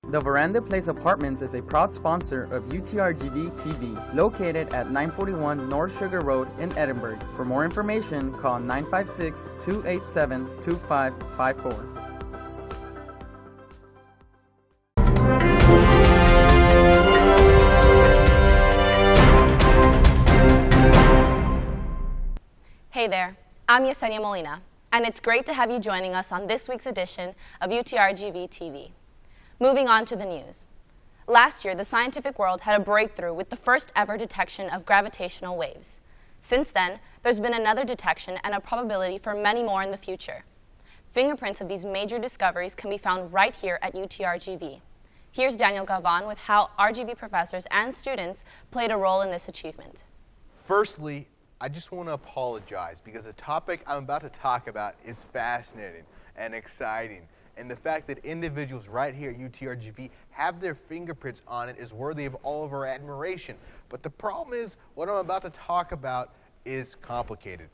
The Veranda Place Apartments is a proud sponsor of UTRGV-TV, located at 941 North Sugar Road in Edinburgh. For more information, call 956-287-2554. Hey there, I'm Yesenia Molina, and it's great to have you joining us on this week's edition of UTRGV-TV. Moving on to the news. Last year, the scientific world had a breakthrough with the first ever detection of gravitational waves. Since then, there's been another detection and a probability for many more in the future. Fingerprints of these major discoveries can be found right here at UTRGV. Here's Daniel Galvan with how RGV professors and students played a role in this achievement. Firstly, I just want to apologize because the topic I'm about to talk about is fascinating and exciting. And the fact that individuals right here at UTRGV have their fingerprints on it is worthy of all of our admiration. But the problem is, what I'm about to talk about is complicated.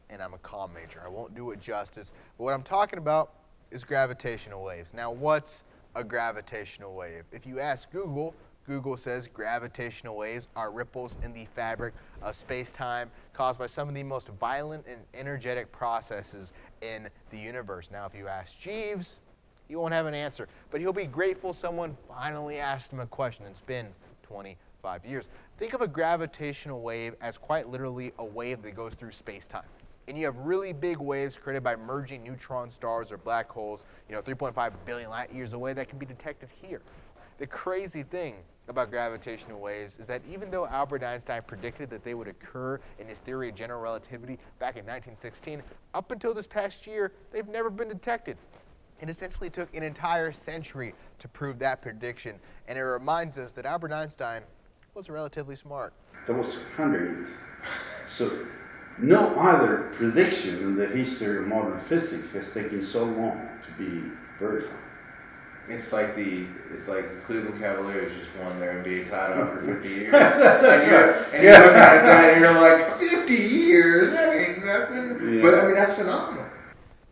And I'm a comm major. I won't do it justice. But what I'm talking about is gravitational waves. Now, what's a gravitational wave? If you ask Google, Google says gravitational waves are ripples in the fabric of space-time caused by some of the most violent and energetic processes in the universe. Now, if you ask Jeeves, he won't have an answer, but he'll be grateful someone finally asked him a question. It's been 25 years. Think of a gravitational wave as quite literally a wave that goes through space-time. And you have really big waves created by merging neutron stars or black holes, 3.5 billion light years away that can be detected here. The crazy thing about gravitational waves is that even though Albert Einstein predicted that they would occur in his theory of general relativity back in 1916, up until this past year, they've never been detected. It essentially took an entire century to prove that prediction, and it reminds us that Albert Einstein was relatively smart. That was 100 years. So no other prediction in the history of modern physics has taken so long to be verified. It's like the Cleveland Cavaliers just won their NBA title after 50 years. That's right. And you look at that and you're like, 50 years? That ain't nothing. Yeah. But I mean, that's phenomenal.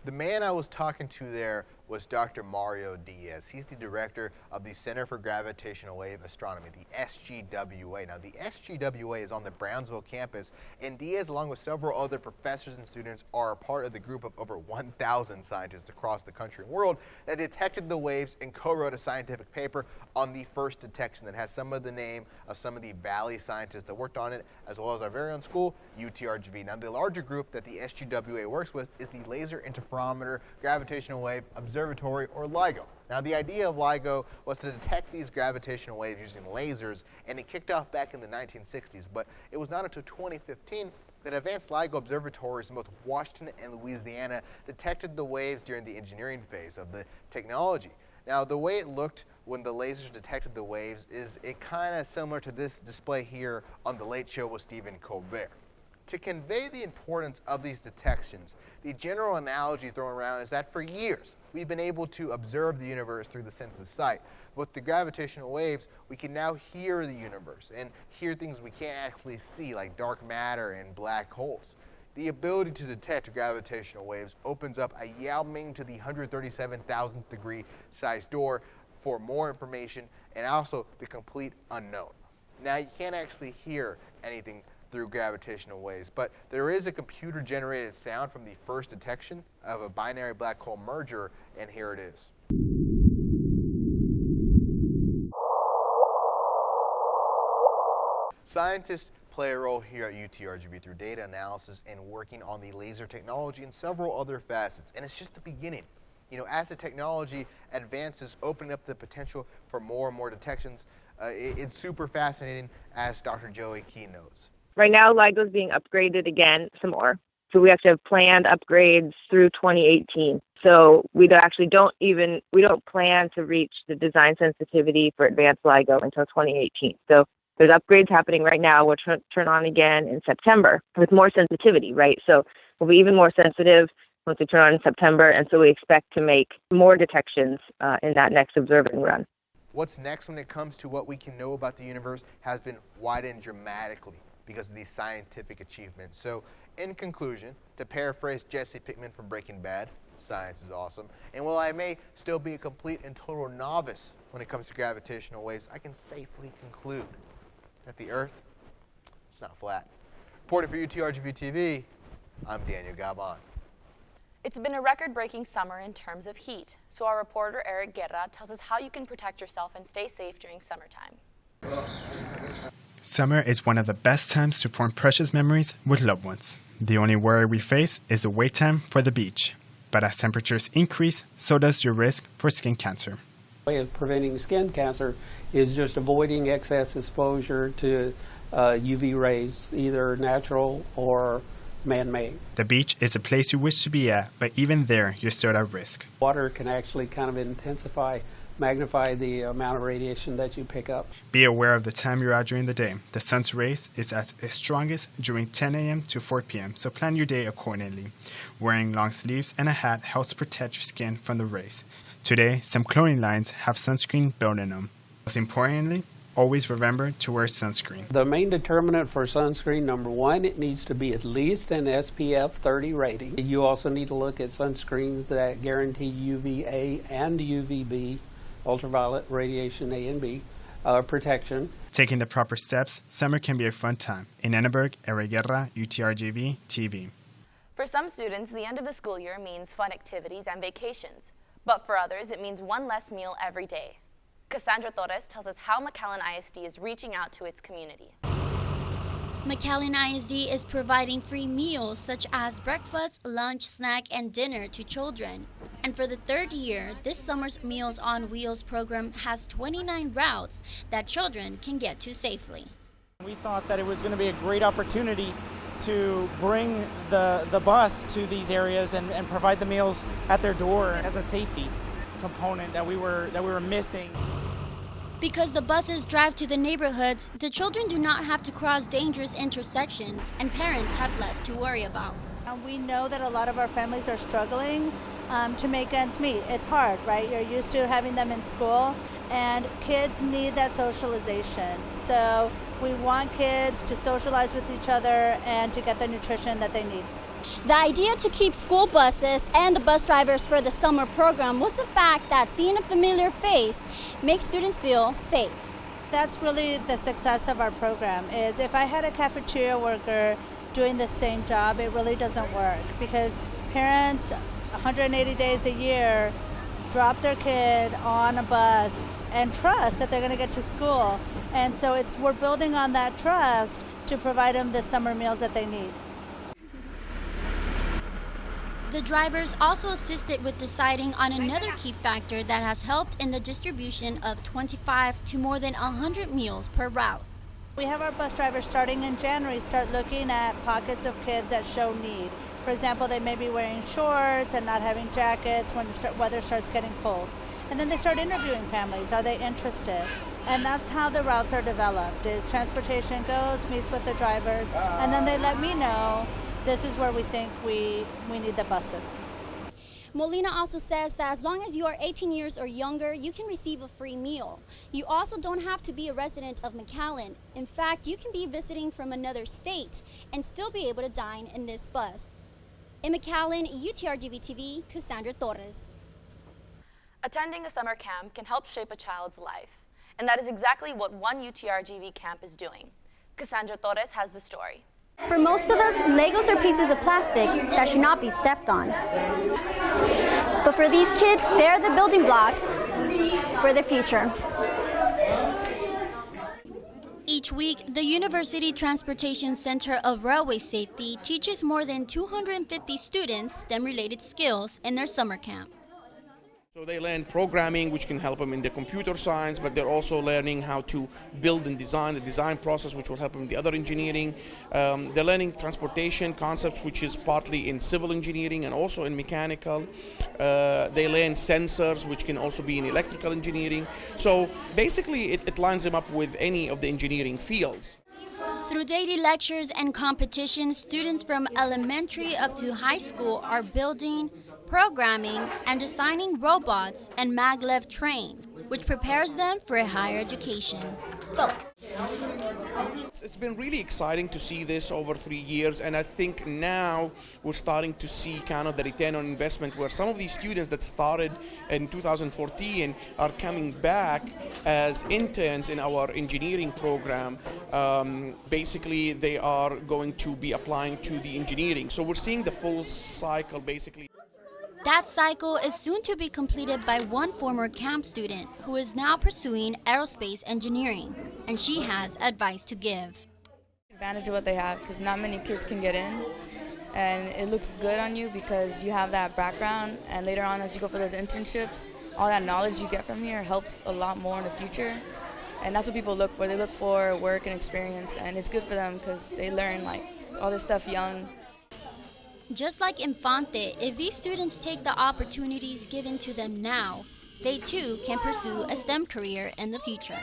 The man I was talking to there was Dr. Mario Diaz. He's the director of the Center for Gravitational Wave Astronomy, the SGWA. Now, the SGWA is on the Brownsville campus, and Diaz, along with several other professors and students, are a part of the group of over 1,000 scientists across the country and world that detected the waves and co-wrote a scientific paper on the first detection that has some of the name of some of the Valley scientists that worked on it, as well as our very own school, UTRGV. Now, the larger group that the SGWA works with is the Laser Interferometer Gravitational Wave Observatory, or LIGO. Now, the idea of LIGO was to detect these gravitational waves using lasers, and it kicked off back in the 1960s, but it was not until 2015 that advanced LIGO observatories in both Washington and Louisiana detected the waves during the engineering phase of the technology. Now, the way it looked when the lasers detected the waves is it kind of similar to this display here on The Late Show with Stephen Colbert. To convey the importance of these detections, the general analogy thrown around is that for years we've been able to observe the universe through the sense of sight. With the gravitational waves, we can now hear the universe and hear things we can't actually see, like dark matter and black holes. The ability to detect gravitational waves opens up a Yao Ming to the 137,000th degree size door for more information and also the complete unknown. Now, you can't actually hear anything through gravitational waves, but there is a computer-generated sound from the first detection of a binary black hole merger, and here it is. Scientists play a role here at UTRGV through data analysis and working on the laser technology and several other facets, and it's just the beginning. As the technology advances, opening up the potential for more and more detections, it's super fascinating, as Dr. Joey Key notes. Right now, LIGO is being upgraded again some more. So we actually have planned upgrades through 2018. So we don't plan to reach the design sensitivity for advanced LIGO until 2018. So there's upgrades happening right now. We'll turn on again in September with more sensitivity, right? So we'll be even more sensitive once we turn on in September. And so we expect to make more detections in that next observing run. What's next when it comes to what we can know about the universe has been widened dramatically because of these scientific achievements. So, in conclusion, to paraphrase Jesse Pinkman from Breaking Bad, Science is awesome. And while I may still be a complete and total novice when it comes to gravitational waves, I can safely conclude that the Earth is not flat. Reporting for UTRGV-TV, I'm Daniel Gabon. It's been a record-breaking summer in terms of heat, so our reporter Eric Guerra tells us how you can protect yourself and stay safe during summertime. Summer is one of the best times to form precious memories with loved ones. The only worry we face is the wait time for the beach. But as temperatures increase, so does your risk for skin cancer. The way of preventing skin cancer is just avoiding excess exposure to UV rays, either natural or man-made. The beach is a place you wish to be at, but even there, you're still at risk. Water can actually kind of magnify the amount of radiation that you pick up. Be aware of the time you're out during the day. The sun's rays is at its strongest during 10 a.m. to 4 p.m., so plan your day accordingly. Wearing long sleeves and a hat helps protect your skin from the rays. Today, some clothing lines have sunscreen built in them. Most importantly, always remember to wear sunscreen. The main determinant for sunscreen, number one, it needs to be at least an SPF 30 rating. You also need to look at sunscreens that guarantee UVA and UVB, ultraviolet radiation A and B, protection. Taking the proper steps, summer can be a fun time. In Edinburgh, Eric Guerra, UTRGV-TV. For some students, the end of the school year means fun activities and vacations. But for others, it means one less meal every day. Cassandra Torres tells us how McAllen ISD is reaching out to its community. McAllen ISD is providing free meals such as breakfast, lunch, snack, and dinner to children. And for the third year, this summer's Meals on Wheels program has 29 routes that children can get to safely. We thought that it was going to be a great opportunity to bring the bus to these areas and provide the meals at their door as a safety component that we were missing. Because the buses drive to the neighborhoods, the children do not have to cross dangerous intersections, and parents have less to worry about. We know that a lot of our families are struggling to make ends meet. It's hard, right? You're used to having them in school, and kids need that socialization. So we want kids to socialize with each other and to get the nutrition that they need. The idea to keep school buses and the bus drivers for the summer program was the fact that seeing a familiar face makes students feel safe. That's really the success of our program, is if I had a cafeteria worker doing the same job, it really doesn't work, because parents 180 days a year drop their kid on a bus and trust that they're going to get to school. And so we're building on that trust to provide them the summer meals that they need. The drivers also assisted with deciding on another key factor that has helped in the distribution of 25 to more than 100 meals per route. We have our bus drivers starting in January start looking at pockets of kids that show need. For example, they may be wearing shorts and not having jackets when the weather starts getting cold. And then they start interviewing families. Are they interested? And that's how the routes are developed, is transportation goes, meets with the drivers, and then they let me know this is where we think we need the buses. Molina also says that as long as you are 18 years or younger, you can receive a free meal. You also don't have to be a resident of McAllen. In fact, you can be visiting from another state and still be able to dine in this bus. In McAllen, UTRGV-TV, Cassandra Torres. Attending a summer camp can help shape a child's life, and that is exactly what one UTRGV camp is doing. Cassandra Torres has the story. For most of us, Legos are pieces of plastic that should not be stepped on. But for these kids, they're the building blocks for the future. Each week, the University Transportation Center of Railway Safety teaches more than 250 students STEM-related skills in their summer camp. So they learn programming, which can help them in the computer science, but they're also learning how to build and design, the design process, which will help them in the other engineering. They're learning transportation concepts, which is partly in civil engineering and also in mechanical. They learn sensors, which can also be in electrical engineering. So basically, it lines them up with any of the engineering fields. Through daily lectures and competitions, students from elementary up to high school are building, programming, and designing robots and maglev trains, which prepares them for a higher education. Go. It's been really exciting to see this over 3 years, and I think now we're starting to see kind of the return on investment where some of these students that started in 2014 are coming back as interns in our engineering program. Basically, they are going to be applying to the engineering. So we're seeing the full cycle, basically. That cycle is soon to be completed by one former camp student who is now pursuing aerospace engineering, and she has advice to give. Advantage of what they have, because not many kids can get in, and it looks good on you because you have that background, and later on as you go for those internships, all that knowledge you get from here helps a lot more in the future, and that's what people look for. They look for work and experience, and it's good for them because they learn like all this stuff young. Just like Infante, if these students take the opportunities given to them now, they too can pursue a STEM career in the future.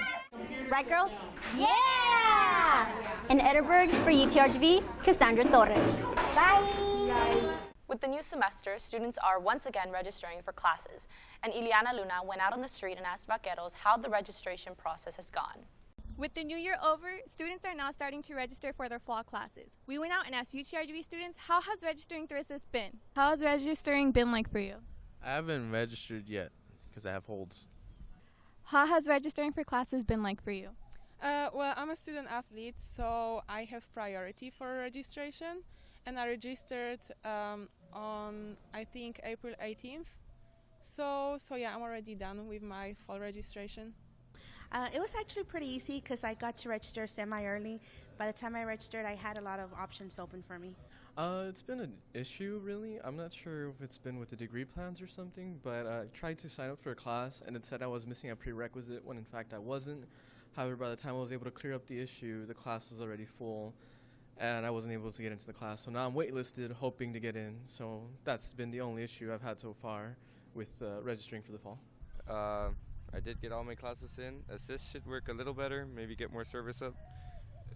Right, girls? Yeah! In Edinburgh for UTRGV, Cassandra Torres. Bye! With the new semester, students are once again registering for classes, and Ileana Luna went out on the street and asked Vaqueros how the registration process has gone. With the new year over, students are now starting to register for their fall classes. We went out and asked UTRGV students, how has registering through Assist been? How has registering been like for you? I haven't registered yet because I have holds. How has registering for classes been like for you? Well, I'm a student athlete, so I have priority for registration, and I registered on, I think, April 18th. So yeah, I'm already done with my fall registration. It was actually pretty easy because I got to register semi-early. By the time I registered, I had a lot of options open for me. It's been an issue, really. I'm not sure if it's been with the degree plans or something, but I tried to sign up for a class, and it said I was missing a prerequisite when in fact I wasn't. However, by the time I was able to clear up the issue, the class was already full, and I wasn't able to get into the class. So now I'm waitlisted, hoping to get in. So that's been the only issue I've had so far with registering for the fall. I did get all my classes in. Assist should work a little better, maybe get more service up,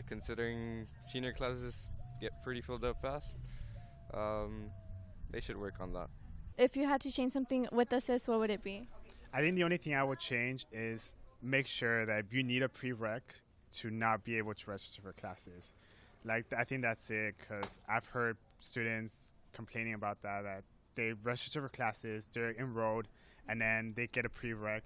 considering senior classes get pretty filled up fast. They should work on that. If you had to change something with Assist, what would it be? I think the only thing I would change is make sure that if you need a prereq to not be able to register for classes. Like, I think that's it, because I've heard students complaining about that they register for classes, they're enrolled, and then they get a prereq,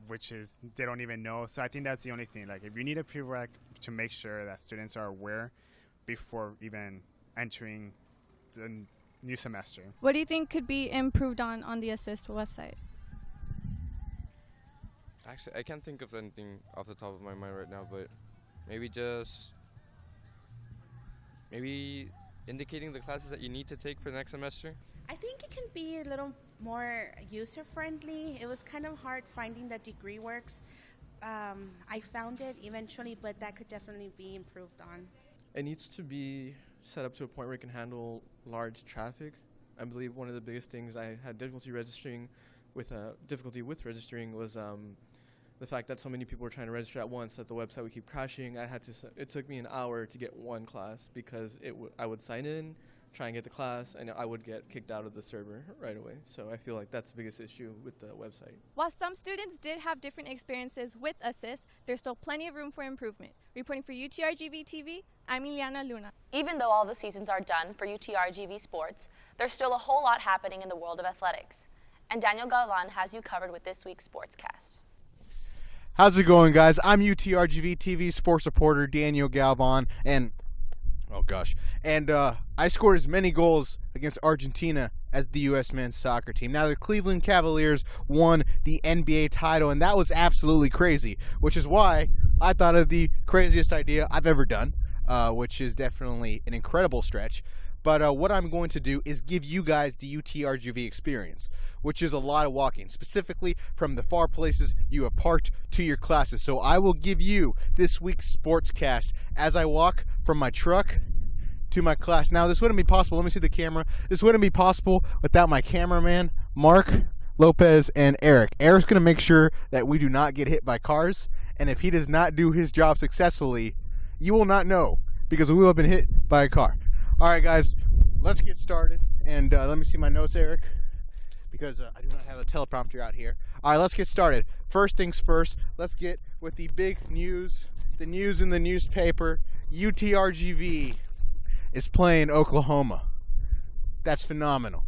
which is they don't even know. So I think that's the only thing. Like, if you need a prereq, to make sure that students are aware before even entering the new semester. What do you think could be improved on the Assist website? Actually, I can't think of anything off the top of my mind right now, but maybe indicating the classes that you need to take for the next semester. I think it can be a little more user-friendly. It was kind of hard finding the degree works. I found it eventually, but that could definitely be improved on. It needs to be set up to a point where it can handle large traffic. I believe one of the biggest things I had difficulty with registering was the fact that so many people were trying to register at once that the website would keep crashing. It took me an hour to get one class because I would sign in, try and get the class, and I would get kicked out of the server right away. So I feel like that's the biggest issue with the website. While some students did have different experiences with Assist, there's still plenty of room for improvement. Reporting for UTRGV-TV, I'm Ileana Luna. Even though all the seasons are done for UTRGV sports, there's still a whole lot happening in the world of athletics. And Daniel Galvan has you covered with this week's Sportscast. How's it going, guys? I'm UTRGV-TV sports reporter Daniel Galvan, and I scored as many goals against Argentina as the U.S. men's soccer team. Now, the Cleveland Cavaliers won the NBA title, and that was absolutely crazy, which is why I thought of the craziest idea I've ever done, which is definitely an incredible stretch. But what I'm going to do is give you guys the UTRGV experience, which is a lot of walking, specifically from the far places you have parked to your classes. So I will give you this week's Sportscast as I walk from my truck to my class. Now, this wouldn't be possible. Let me see the camera. This wouldn't be possible without my cameraman, Mark, Lopez, and Eric. Eric's going to make sure that we do not get hit by cars. And if he does not do his job successfully, you will not know because we will have been hit by a car. All right, guys, let's get started. And let me see my notes, Eric, because I do not have a teleprompter out here. All right, let's get started. First things first, let's get with the big news The news in the newspaper, UTRGV is playing Oklahoma. That's phenomenal.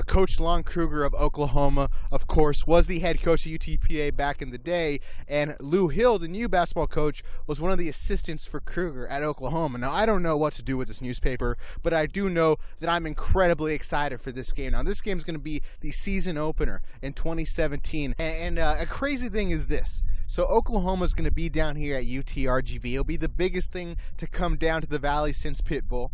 Coach Lon Kruger of Oklahoma, of course, was the head coach of UTPA back in the day, and Lou Hill, the new basketball coach, was one of the assistants for Kruger at Oklahoma. Now, I don't know what to do with this newspaper, but I do know that I'm incredibly excited for this game. Now, this game is going to be the season opener in 2017, and a crazy thing is this. So Oklahoma is going to be down here at UTRGV. It'll be the biggest thing to come down to the Valley since Pitbull.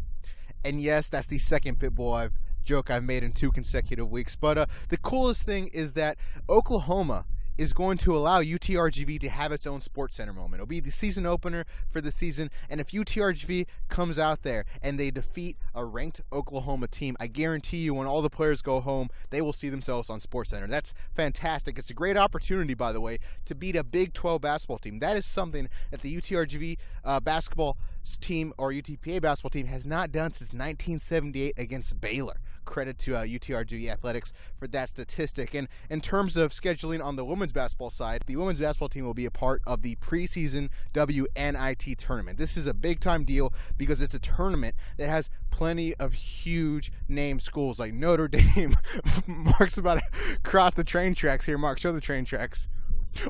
And yes, that's the second Pitbull joke I've made in 2 consecutive weeks. But the coolest thing is that Oklahoma is going to allow UTRGV to have its own sports center moment. It'll be the season opener for the season, and if UTRGV comes out there and they defeat a ranked Oklahoma team, I guarantee you when all the players go home, they will see themselves on Sports Center. That's fantastic. It's a great opportunity, by the way, to beat a Big 12 basketball team. That is something that the UTRGV basketball team or UTPA basketball team has not done since 1978 against Baylor. Credit to UTRGV Athletics for that statistic. And in terms of scheduling on the women's basketball side, the women's basketball team will be a part of the preseason WNIT tournament. This is a big time deal because it's a tournament that has plenty of huge name schools like Notre Dame. Mark's about to cross the train tracks here. Mark, show the train tracks.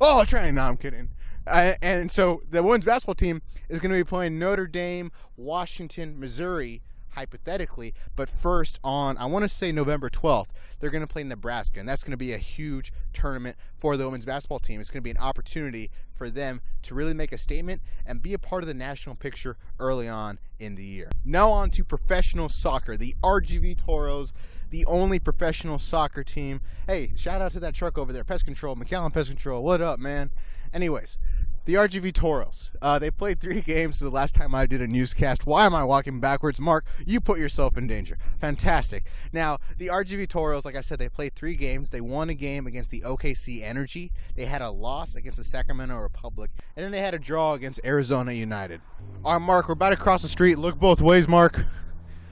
Oh, train. No, I'm kidding. And so the women's basketball team is going to be playing Notre Dame, Washington, Missouri, hypothetically, but first on, I want to say November 12th, they're going to play Nebraska, and that's going to be a huge tournament for the women's basketball team. It's going to be an opportunity for them to really make a statement and be a part of the national picture early on in the year. Now on to professional soccer. The RGV Toros, the only professional soccer team. Hey, shout out to that truck over there, Pest Control, McAllen Pest Control. What up, man? Anyways, the RGV Toros, they played 3 games the last time I did a newscast. Why am I walking backwards? Mark, you put yourself in danger. Fantastic. Now, the RGV Toros, like I said, they played 3 games. They won a game against the OKC Energy. They had a loss against the Sacramento Republic. And then they had a draw against Arizona United. All right, Mark, we're about to cross the street. Look both ways, Mark.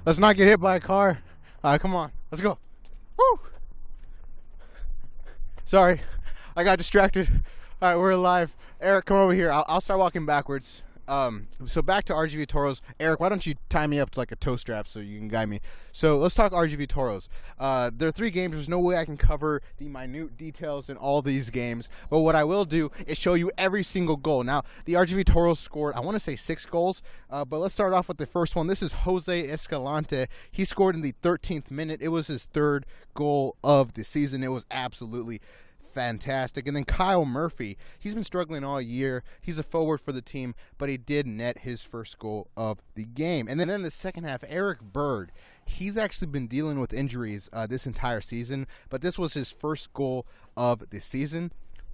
Let's not get hit by a car. Come on. Let's go. Woo! Sorry, I got distracted. All right, we're alive. Eric, come over here. I'll start walking backwards. So back to RGV Toros. Eric, why don't you tie me up to like a toe strap so you can guide me? So let's talk RGV Toros. There are 3 games. There's no way I can cover the minute details in all these games. But what I will do is show you every single goal. Now, the RGV Toros scored, I want to say 6 goals. But let's start off with the first one. This is Jose Escalante. He scored in the 13th minute. It was his 3rd goal of the season. It was absolutely fantastic. And then Kyle Murphy, he's been struggling all year. He's a forward for the team, but he did net his first goal of the game. And then in the second half, Eric Bird, he's actually been dealing with injuries this entire season, but this was his first goal of the season.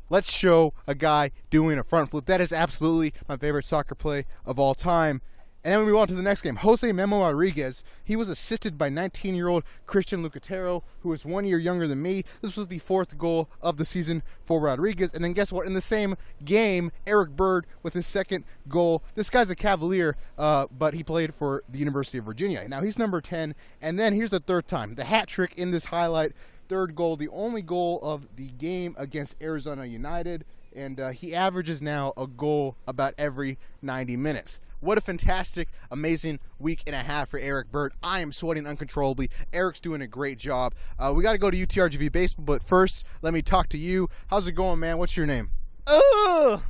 Let's show a guy doing a front flip. That is absolutely my favorite soccer play of all time. And then we move on to the next game. Jose Memo Rodriguez, he was assisted by 19-year-old Christian Lucatero, who is 1 year younger than me. This was the 4th goal of the season for Rodriguez. And then guess what? In the same game, Eric Bird with his 2nd goal. This guy's a Cavalier, but he played for the University of Virginia. Now he's number 10. And then here's the 3rd time. The hat trick in this highlight, 3rd goal, the only goal of the game against Arizona United. And he averages now a goal about every 90 minutes. What a fantastic, amazing week and a half for Eric Bird. I am sweating uncontrollably. Eric's doing a great job. We got to go to UTRGV Baseball, but first, let me talk to you. How's it going, man? What's your name? All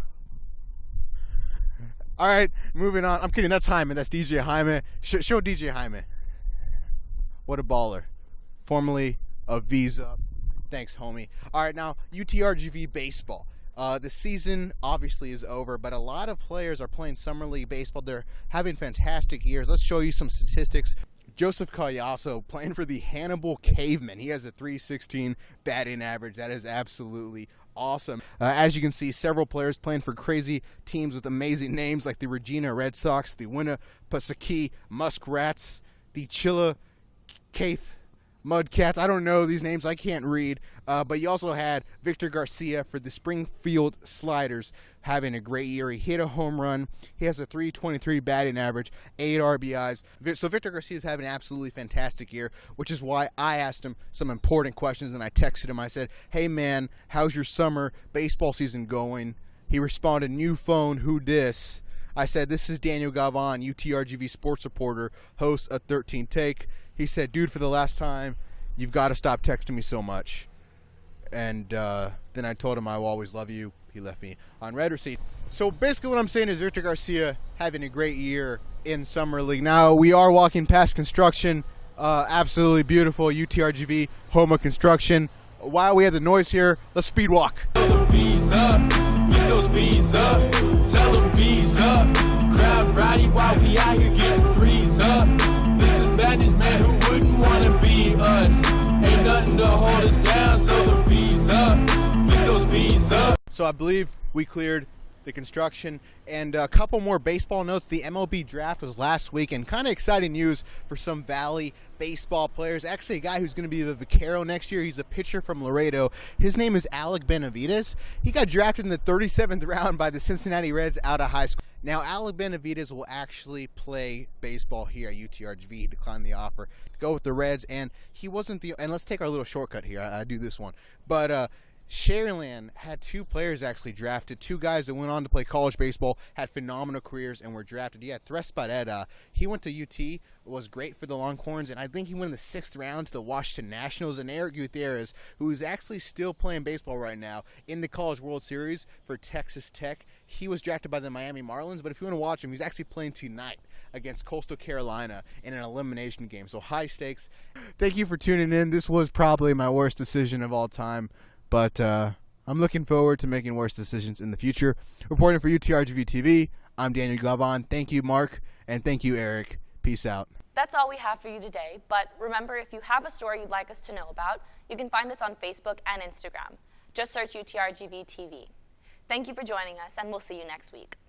right, moving on. I'm kidding. That's Hyman. That's DJ Hyman. Show DJ Hyman. What a baller. Formerly of Visa. Thanks, homie. All right, now, UTRGV Baseball. The season obviously is over, but a lot of players are playing Summer League Baseball. They're having fantastic years. Let's show you some statistics. Joseph Callaso playing for the Hannibal Cavemen. He has a .316 batting average. That is absolutely awesome. As you can see, several players playing for crazy teams with amazing names like the Regina Red Sox, the Winnipesaukee Muskrats, the Chillicothe Mudcats. I don't know these names. I can't read. But you also had Victor Garcia for the Springfield Sliders having a great year. He hit a home run. He has a .323 batting average, 8 RBIs. So Victor Garcia is having an absolutely fantastic year, which is why I asked him some important questions, and I texted him. I said, hey, man, how's your summer baseball season going? He responded, new phone, who dis? I said, this is Daniel Gavon, UTRGV sports reporter, host of 13 Take. He said, dude, for the last time, you've got to stop texting me so much. And then I told him I will always love you. He left me on red receipt. So basically what I'm saying is Victor Garcia having a great year in Summer League. Now we are walking past construction. Absolutely beautiful UTRGV home of construction. While we have the noise here, let's speed walk. Tell them bees up, get those bees up. Tell them bees up. Crowd rowdy while we out here getting threes up. This is madness, man. Who wouldn't wanna be us? Ain't nothing to hold us down. So the bees up, get those bees up. So I believe we cleared the construction, and a couple more baseball notes. The MLB draft was last week, and kind of exciting news for some Valley baseball players. Actually, a guy who's going to be the Vaquero next year. He's a pitcher from Laredo. His name is Alec Benavides. He got drafted in the 37th round by the Cincinnati Reds out of high school. Now, Alec Benavides will actually play baseball here at UTRGV. He declined the offer to go with the Reds, and he wasn't the. And let's take our little shortcut here. I do this one, but. Sharyland had two players actually drafted, two guys that went on to play college baseball, had phenomenal careers, and were drafted. Yeah, Thres Barrera, he went to UT, was great for the Longhorns, and I think he went in the 6th round to the Washington Nationals. And Eric Gutierrez, who is actually still playing baseball right now in the College World Series for Texas Tech, he was drafted by the Miami Marlins. But if you want to watch him, he's actually playing tonight against Coastal Carolina in an elimination game. So high stakes. Thank you for tuning in. This was probably my worst decision of all time. But I'm looking forward to making worse decisions in the future. Reporting for UTRGV-TV, I'm Daniel Gavon. Thank you, Mark, and thank you, Eric. Peace out. That's all we have for you today, but remember, if you have a story you'd like us to know about, you can find us on Facebook and Instagram. Just search UTRGV-TV. Thank you for joining us, and we'll see you next week.